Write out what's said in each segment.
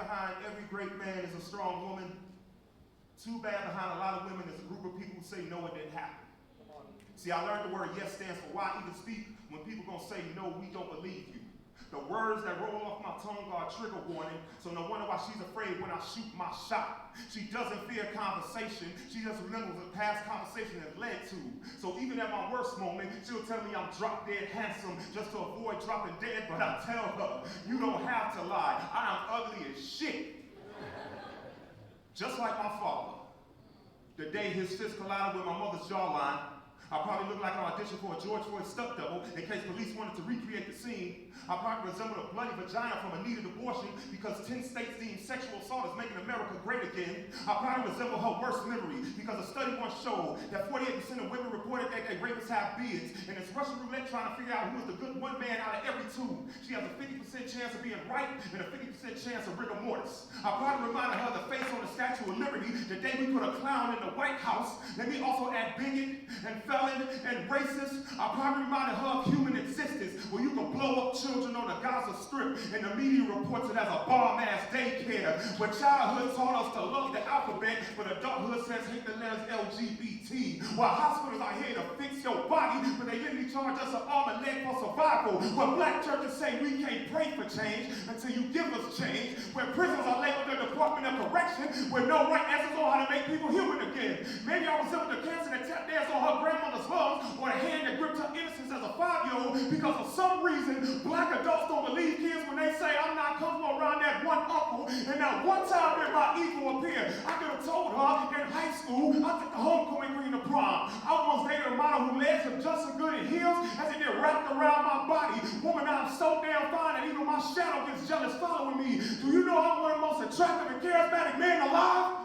behind every great man is a strong woman. Too bad behind a lot of women is a group of people who say no, it didn't happen. See, I learned the word yes stands for why even speak when people gonna say no, we don't believe you. The words that roll off my tongue are a trigger warning, so no wonder why she's afraid when I shoot my shot. She doesn't fear conversation, she just remembers what past conversation has led to. So even at my worst moment, she'll tell me I'm drop dead handsome just to avoid dropping dead, but I tell her, you don't have to lie, I am ugly as shit. Just like my father. The day his fist collided with my mother's jawline, I probably looked like an audition for a George Floyd stunt double in case police wanted to recreate the scene. I probably resembled a bloody vagina from a needed abortion because 10 states deemed sexual assault as making America great again. I probably resemble her worst memory because a study once showed that 48% of women reported that their rapists have beards, and it's Russian roulette trying to figure out who is the good one man out of every two. She has a 50% chance of being right and a 50% chance of rigor mortis. I probably reminded her of the face on the Statue of Liberty the day we put a clown in the White House. Let me also add bigot and felon and racist. I probably reminded her of human existence, where you can blow up children on the Gaza Strip and the media reports it as a bomb-ass daycare, where childhood taught us to love the alphabet, but adulthood says hate the letters LGBT. While hospitals are here to fix your body, but they literally charge us an arm and leg for survival. Where black churches say we can't pray for change until you give us change. Where prisons are labeled the Department of Correction, with no right answers on how to make people human again. Maybe I resemble the cancer that tapped dance on her grandmother's lungs, or the hand that gripped her innocence as a 5-year-old, because for some reason, black adults don't believe kids when they say, I'm not comfortable around that one uncle, and that one time when my ego appeared, I could have told her in high school, I took the homecoming queen to prom. I once dated a model who legs are just as good in heels as it did wrapped around my body. Woman, I'm so damn fine that even my shadow gets jealous following me. Do you know I'm one of the most attractive and charismatic men alive?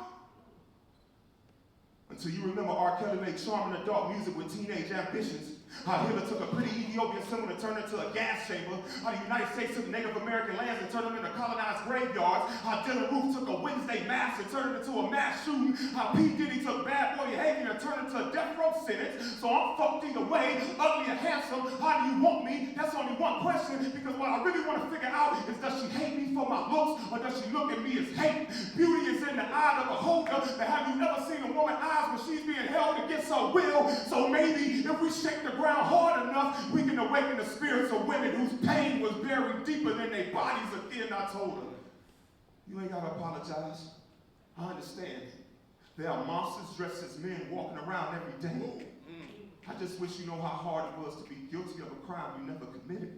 Until you remember R. Kelly made charming adult music with teenage ambitions. How Hitler took a pretty Ethiopian symbol and turned it into a gas chamber. How the United States took Native American lands and turned them into colonized graveyards. How Dylan Roof took a Wednesday mass and turned it into a mass shooting. How P. Diddy took bad boy behavior and turned it into a death row sentence. So I'm fucked either way, ugly or handsome. How do you want me? That's only one question, because what I really want to figure out is, does she hate me for my looks, or does she look at me as hate? Beauty is in the eye of the beholder, but have you ever seen a woman's eyes when she's being held against her will? So maybe if we shake the ground hard enough, we can awaken the spirits of women whose pain was buried deeper than their bodies again. I told her, you ain't gotta apologize. I understand. There are monsters dressed as men walking around every day. I just wish you know how hard it was to be guilty of a crime you never committed.